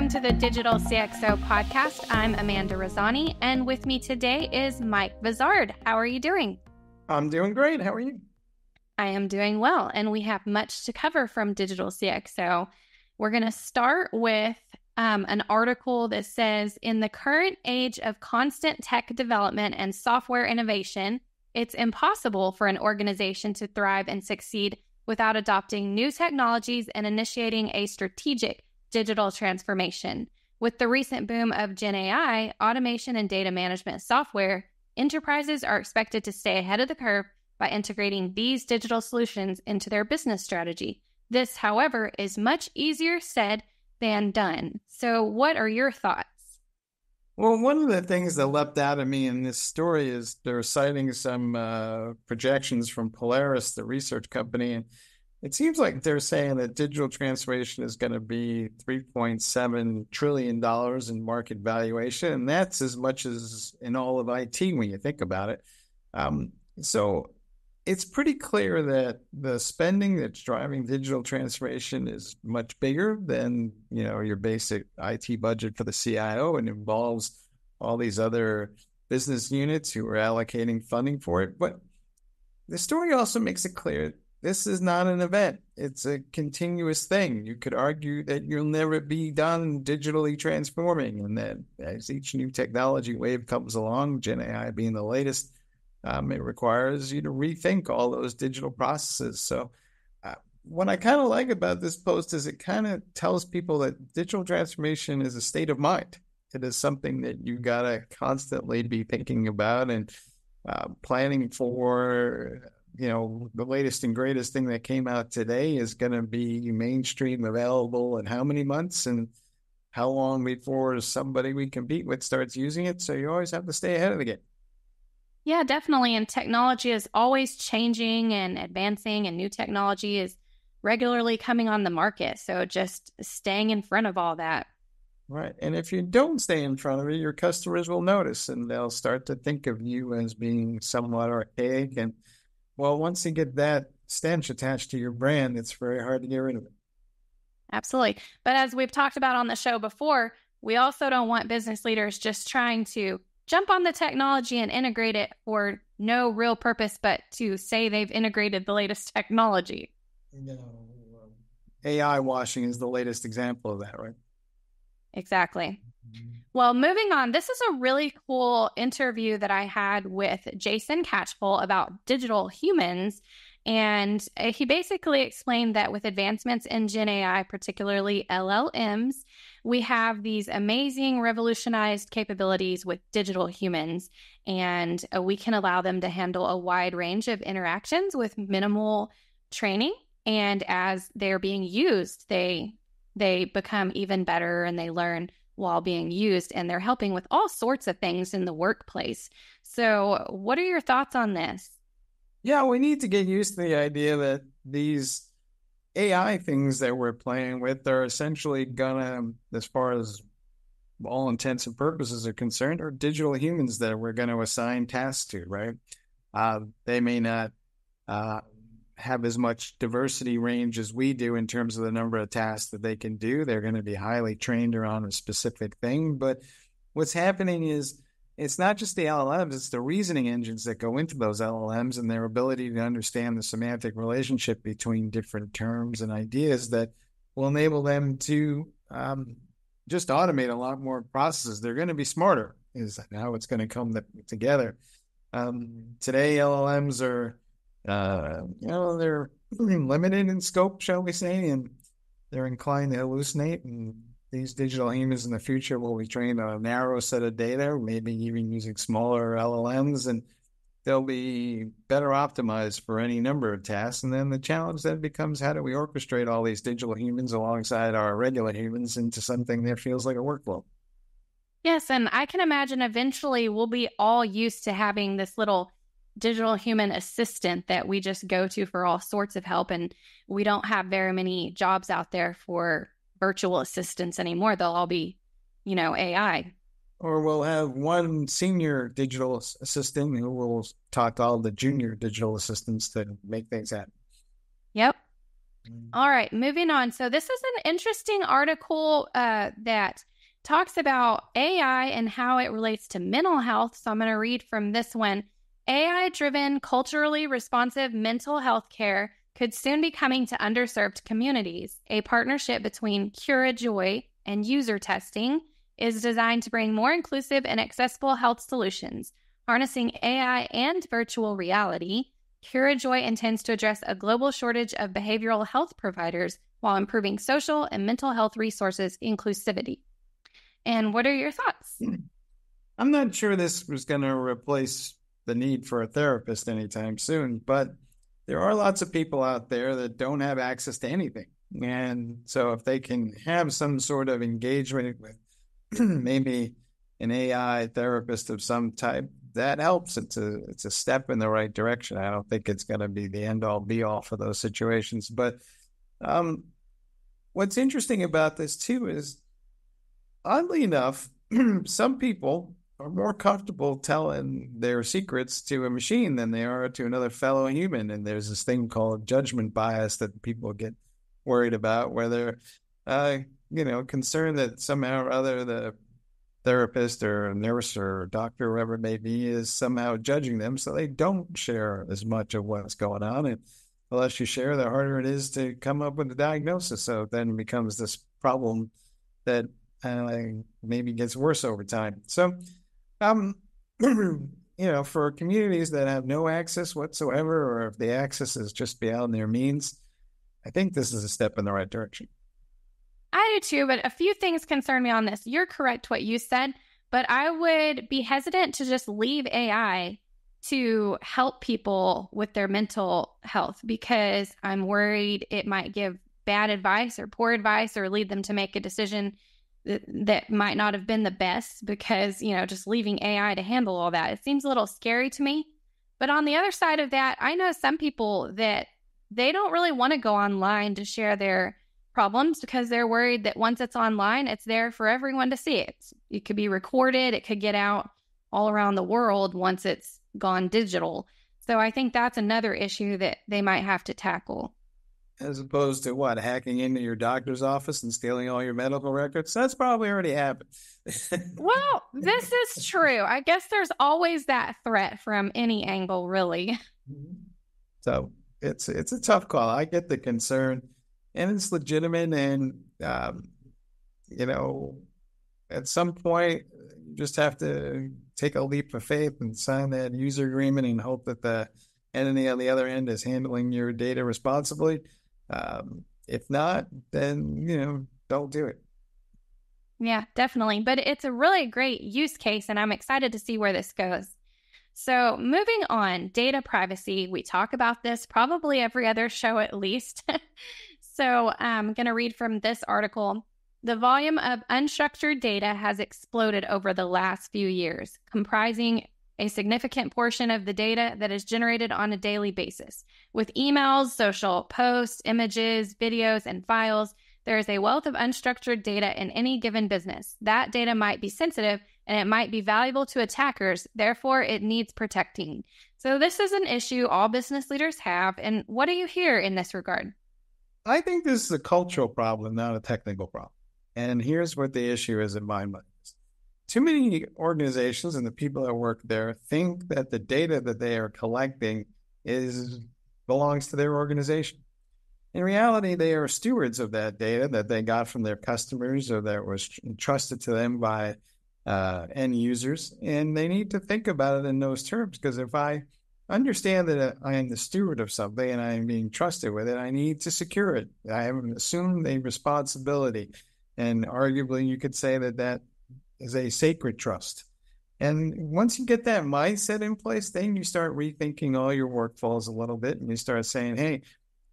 Welcome to the Digital CxO podcast. I'm Amanda Razani, and with me today is Mike Vizard. How are you doing? I'm doing great. How are you? I am doing well, and we have much to cover from Digital CxO. We're going to start with an article that says, in the current age of constant tech development and software innovation, it's impossible for an organization to thrive and succeed without adopting new technologies and initiating a strategic digital transformation. With the recent boom of Gen AI, automation and data management software, enterprises are expected to stay ahead of the curve by integrating these digital solutions into their business strategy. This, however, is much easier said than done. So what are your thoughts? Well, one of the things that leapt out at me in this story is they're citing some projections from Polaris, the research company, and it seems like they're saying that digital transformation is going to be $3.7 trillion in market valuation, and that's as much as in all of IT when you think about it. So it's pretty clear that the spending that's driving digital transformation is much bigger than, your basic IT budget for the CIO, and involves all these other business units who are allocating funding for it. But the story also makes it clear this is not an event. It's a continuous thing. You could argue that you'll never be done digitally transforming, and that as each new technology wave comes along, Gen AI being the latest, it requires you to rethink all those digital processes. So what I kind of like about this post is it kind of tells people that digital transformation is a state of mind. It is something that you got to constantly be thinking about and planning for. The latest and greatest thing that came out today is going to be mainstream available in how many months and how long before somebody we compete with starts using it. So you always have to stay ahead of the game. Yeah, definitely. And technology is always changing and advancing, and new technology is regularly coming on the market. So just staying in front of all that. Right. And if you don't stay in front of it, your customers will notice, and they'll start to think of you as being somewhat archaic. And well, once you get that stench attached to your brand, it's very hard to get rid of it. Absolutely. But as we've talked about on the show before, we also don't want business leaders just trying to jump on the technology and integrate it for no real purpose, but to say they've integrated the latest technology. AI washing is the latest example of that, right? Exactly. Well, moving on, this is a really cool interview that I had with Jason Catchpole about digital humans. And he basically explained that with advancements in Gen AI, particularly LLMs, we have these amazing revolutionized capabilities with digital humans, and we can allow them to handle a wide range of interactions with minimal training. And as they're being used, they become even better, and they learn while being used, and they're helping with all sorts of things in the workplace. So what are your thoughts on this? Yeah, we need to get used to the idea that these AI things that we're playing with are essentially gonna, as far as all intents and purposes are concerned, are digital humans that we're going to assign tasks to, right? They may not have as much diversity range as we do in terms of the number of tasks that they can do. They're going to be highly trained around a specific thing. But what's happening is it's not just the LLMs, it's the reasoning engines that go into those LLMs and their ability to understand the semantic relationship between different terms and ideas that will enable them to just automate a lot more processes. They're going to be smarter, is how it's going to come together. Today, LLMs are they're limited in scope, shall we say, and they're inclined to hallucinate. And these digital humans in the future will be trained on a narrow set of data, maybe even using smaller LLMs, and they'll be better optimized for any number of tasks. And then the challenge then becomes, how do we orchestrate all these digital humans alongside our regular humans into something that feels like a workflow? Yes, and I can imagine eventually we'll be all used to having this little digital human assistant that we just go to for all sorts of help. And we don't have very many jobs out there for virtual assistants anymore. They'll all be, AI. Or we'll have one senior digital assistant who will talk to all the junior digital assistants to make things happen. Yep. All right, moving on. So this is an interesting article that talks about AI and how it relates to mental health. So I'm going to read from this one. AI-driven, culturally responsive mental health care could soon be coming to underserved communities. A partnership between CuraJoy and User Testing is designed to bring more inclusive and accessible health solutions. Harnessing AI and virtual reality, CuraJoy intends to address a global shortage of behavioral health providers while improving social and mental health resources inclusivity. And what are your thoughts? I'm not sure this was going to replace the need for a therapist anytime soon, but there are lots of people out there that don't have access to anything. And so if they can have some sort of engagement with maybe an AI therapist of some type, that helps. It's a step in the right direction. I don't think it's going to be the end all be all for those situations. But what's interesting about this too is, oddly enough, some people are more comfortable telling their secrets to a machine than they are to another fellow human. And there's this thing called judgment bias that people get worried about, where they're, concerned that somehow or other the therapist or a nurse or doctor, whoever it may be, is somehow judging them, so they don't share as much of what's going on. And the less you share, the harder it is to come up with a diagnosis. So then it becomes this problem that maybe gets worse over time. So, for communities that have no access whatsoever, or if the access is just beyond their means, I think this is a step in the right direction. I do too, but a few things concern me on this. You're correct what you said, but I would be hesitant to just leave AI to help people with their mental health, because I'm worried it might give bad advice or poor advice or lead them to make a decision that might not have been the best, because, just leaving AI to handle all that, it seems a little scary to me. But on the other side of that, I know some people that they don't really want to go online to share their problems because they're worried that once it's online, it's there for everyone to see. It could be recorded. It could get out all around the world once it's gone digital. So I think that's another issue that they might have to tackle. As opposed to hacking into your doctor's office and stealing all your medical records? That's probably already happened. Well, this is true. I guess there's always that threat from any angle, really. So it's a tough call. I get the concern. And it's legitimate, and, at some point, you just have to take a leap of faith and sign that user agreement and hope that the entity on the other end is handling your data responsibly. If not, then, don't do it. Yeah, definitely. But it's a really great use case, and I'm excited to see where this goes. So moving on, data privacy. We talk about this probably every other show at least. So I'm going to read from this article. The volume of unstructured data has exploded over the last few years, comprising a significant portion of the data that is generated on a daily basis. With emails, social posts, images, videos, and files, there is a wealth of unstructured data in any given business. That data might be sensitive and it might be valuable to attackers. Therefore, it needs protecting. So this is an issue all business leaders have. And what do you hear in this regard? I think this is a cultural problem, not a technical problem. And here's what the issue is in my mind. Too many organizations and the people that work there think that the data that they are collecting belongs to their organization. In reality, they are stewards of that data that they got from their customers or that was entrusted to them by end users. And they need to think about it in those terms, because if I understand that I am the steward of something and I am being trusted with it, I need to secure it. I have assumed a responsibility. And arguably, you could say that is a sacred trust. And once you get that mindset in place, then you start rethinking all your workflows a little bit, and you start saying, hey,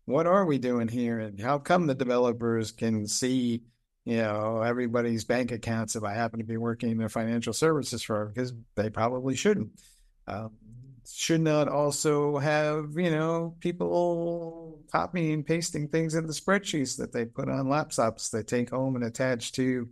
what are we doing here? And how come the developers can see, everybody's bank accounts if I happen to be working in a financial services firm? Because they probably shouldn't. Should not also have, people copying and pasting things into spreadsheets that they put on laptops they take home and attach to,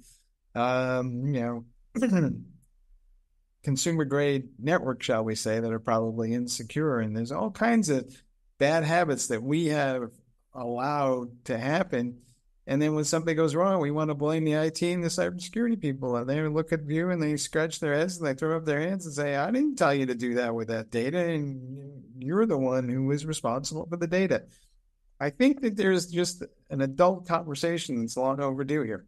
consumer grade network, shall we say, that are probably insecure. And there's all kinds of bad habits that we have allowed to happen. And then when something goes wrong, we want to blame the IT and the cybersecurity people. And they look at you and they scratch their heads and they throw up their hands and say, I didn't tell you to do that with that data. And you're the one who was responsible for the data. I think that there's just an adult conversation that's long overdue here.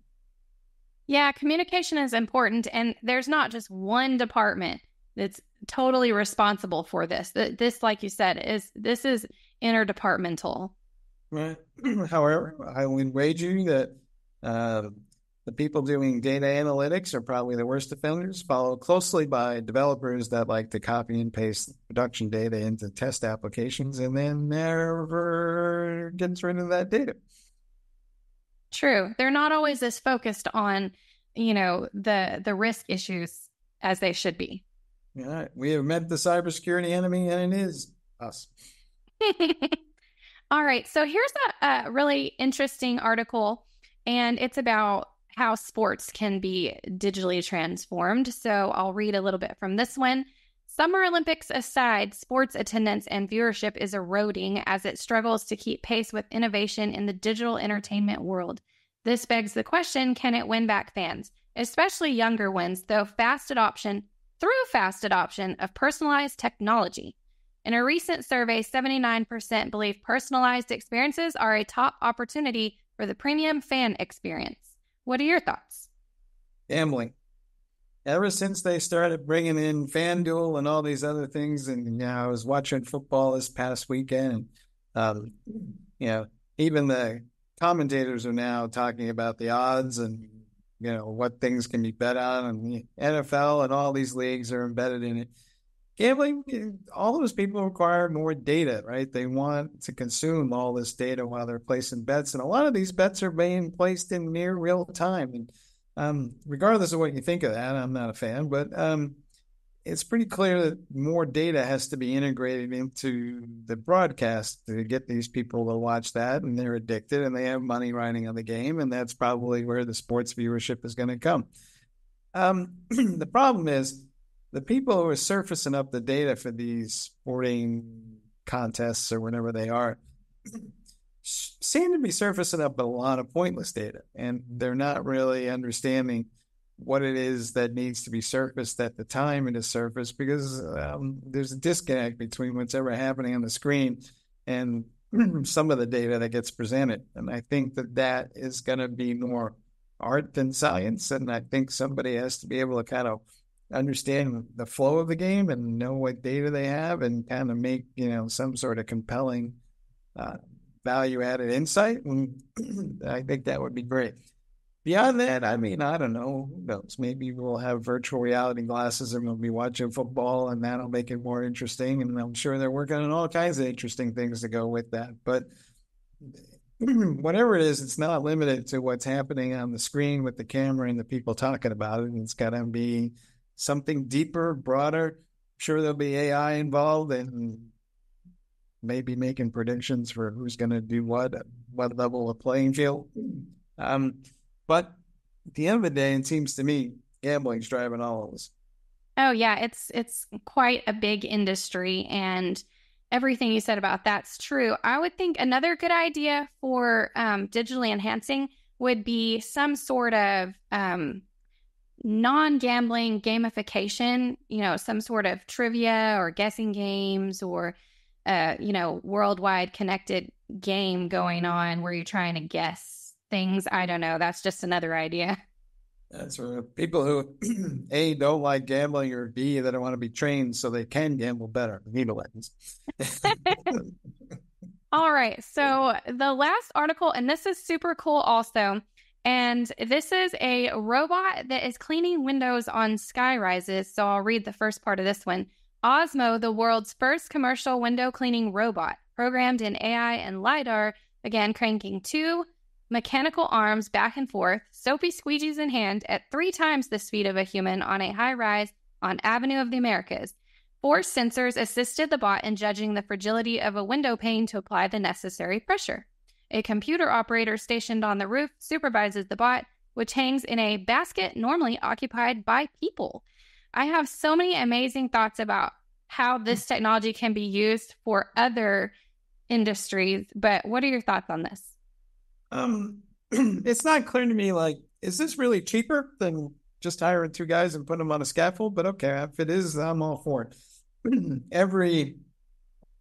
Yeah, communication is important. And there's not just one department that's totally responsible for this. This, like you said, is interdepartmental. Right. However, I would wager that the people doing data analytics are probably the worst offenders, followed closely by developers that like to copy and paste production data into test applications and then never gets rid of that data. True. They're not always as focused on, the risk issues as they should be. All right. We have met the cybersecurity enemy, and it is us. All right. So here's a really interesting article, and it's about how sports can be digitally transformed. So I'll read a little bit from this one. Summer Olympics aside, sports attendance and viewership is eroding as it struggles to keep pace with innovation in the digital entertainment world. This begs the question, can it win back fans, especially younger ones, through fast adoption of personalized technology? In a recent survey, 79% believe personalized experiences are a top opportunity for the premium fan experience. What are your thoughts? Gambling. Ever since they started bringing in FanDuel and all these other things, and I was watching football this past weekend, and even the commentators are now talking about the odds and what things can be bet on, and the NFL and all these leagues are embedded in it. Gambling, all those people require more data, right? They want to consume all this data while they're placing bets. And a lot of these bets are being placed in near real time. And regardless of what you think of that, I'm not a fan, but it's pretty clear that more data has to be integrated into the broadcast to get these people to watch that. And they're addicted and they have money riding on the game. And that's probably where the sports viewership is going to come. The problem is, the people who are surfacing up the data for these sporting contests or whatever they are seem to be surfacing up a lot of pointless data, and they're not really understanding what it is that needs to be surfaced at the time it is surfaced, because there's a disconnect between what's ever happening on the screen and some of the data that gets presented. And I think that is going to be more art than science, and I think somebody has to be able to kind of understand the flow of the game and know what data they have and kind of make, some sort of compelling value-added insight. And I think that would be great. Beyond that, I don't know. Who knows? Maybe we'll have virtual reality glasses and we'll be watching football and that'll make it more interesting. And I'm sure they're working on all kinds of interesting things to go with that. But whatever it is, it's not limited to what's happening on the screen with the camera and the people talking about it. It's got to be something deeper, broader. I'm sure there'll be AI involved and maybe making predictions for who's going to do what level of playing field. But at the end of the day, it seems to me gambling's driving all of this. Oh yeah, it's quite a big industry, and everything you said about that's true. I would think another good idea for digitally enhancing would be some sort of non-gambling gamification, some sort of trivia or guessing games or, worldwide connected game going on where you're trying to guess things. I don't know. That's just another idea. That's for people who, A, don't like gambling, or B, that don't want to be trained so they can gamble better. All right. So the last article, and this is super cool also, and this is a robot that is cleaning windows on sky rises. So I'll read the first part of this one. Osmo, the world's first commercial window cleaning robot, programmed in AI and LiDAR, began cranking two mechanical arms back and forth, soapy squeegees in hand, at 3 times the speed of a human on a high rise on Avenue of the Americas. 4 sensors assisted the bot in judging the fragility of a window pane to apply the necessary pressure. A computer operator stationed on the roof supervises the bot, which hangs in a basket normally occupied by people. I have so many amazing thoughts about how this technology can be used for other industries. But what are your thoughts on this? It's not clear to me, like, is this really cheaper than just hiring two guys and putting them on a scaffold? But okay, if it is, I'm all for it. Every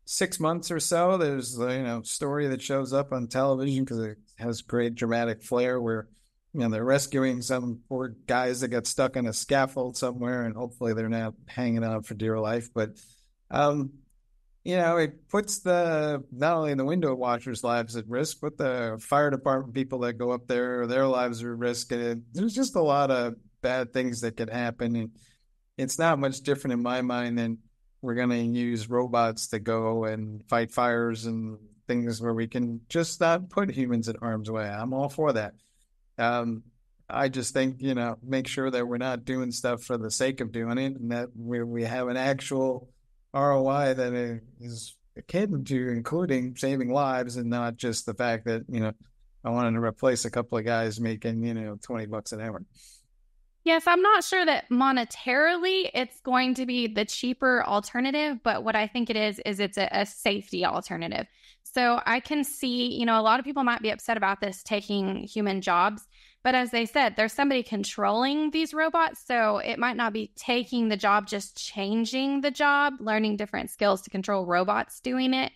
6 months or so, there's a story that shows up on television because it has great dramatic flair where they're rescuing some poor guys that got stuck on a scaffold somewhere, and hopefully they're not hanging out for dear life. But it puts not only the window washers' lives at risk, but the fire department people that go up there, their lives are at risk. And there's just a lot of bad things that could happen. And it's not much different in my mind than we're going to use robots to go and fight fires and things where we can just not put humans in harm's way. I'm all for that. I just think, make sure that we're not doing stuff for the sake of doing it, and that we have an actual ROI that is akin to including saving lives, and not just the fact that, I wanted to replace a couple of guys making, $20 an hour. Yes, I'm not sure that monetarily it's going to be the cheaper alternative, but what I think it is it's a safety alternative. So I can see, a lot of people might be upset about this taking human jobs, but as they said, there's somebody controlling these robots. So it might not be taking the job, just changing the job, learning different skills to control robots doing it,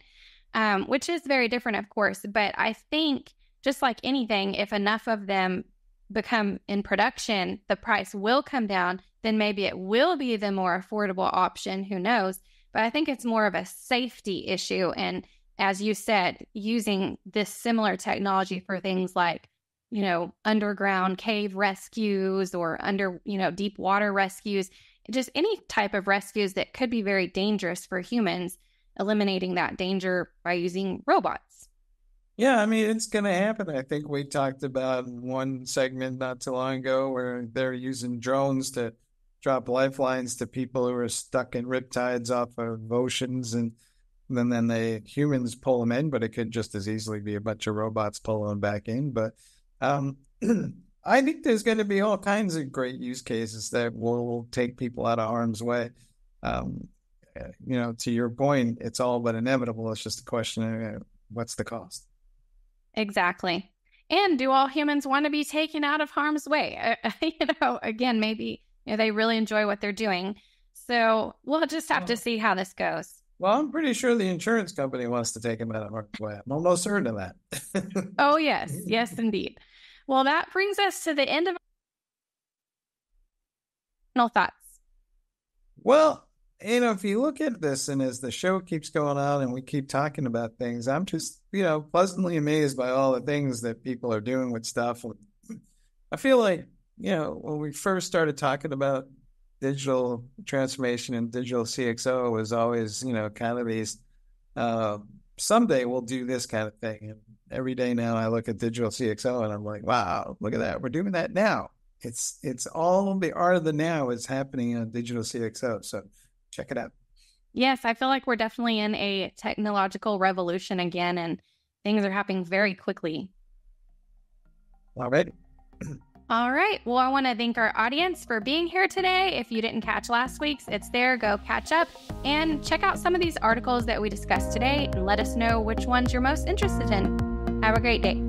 which is very different, of course. But I think just like anything, if enough of them become in production, the price will come down, then maybe it will be the more affordable option. Who knows? But I think it's more of a safety issue. And as you said, using this similar technology for things like, underground cave rescues or deep water rescues, just any type of rescues that could be very dangerous for humans, eliminating that danger by using robots. Yeah, I mean, it's going to happen. I think we talked about one segment not too long ago where they're using drones to drop lifelines to people who are stuck in riptides off of oceans, and then the humans pull them in, but it could just as easily be a bunch of robots pulling them back in. But I think there's going to be all kinds of great use cases that will take people out of harm's way. To your point, it's all but inevitable. It's just a question of what's the cost. Exactly. And do all humans want to be taken out of harm's way? Again, maybe they really enjoy what they're doing. So we'll just have to see how this goes. Well, I'm pretty sure the insurance company wants to take them out of harm's way. I'm almost certain of that. Oh, yes. Yes, indeed. Well, that brings us to the end of our final thoughts. Well, if you look at this, and as the show keeps going on and we keep talking about things, I'm just, pleasantly amazed by all the things that people are doing with stuff. I feel like, when we first started talking about digital transformation and digital CxO, it was always, kind of these, someday we'll do this kind of thing. And every day now I look at digital CxO and I'm like, wow, look at that. We're doing that now. It's all the art of the now is happening on digital CxO. So check it out. Yes, I feel like we're definitely in a technological revolution again, and things are happening very quickly. All right. All right. Well, I want to thank our audience for being here today. If you didn't catch last week's, it's there. Go catch up and check out some of these articles that we discussed today and let us know which ones you're most interested in. Have a great day.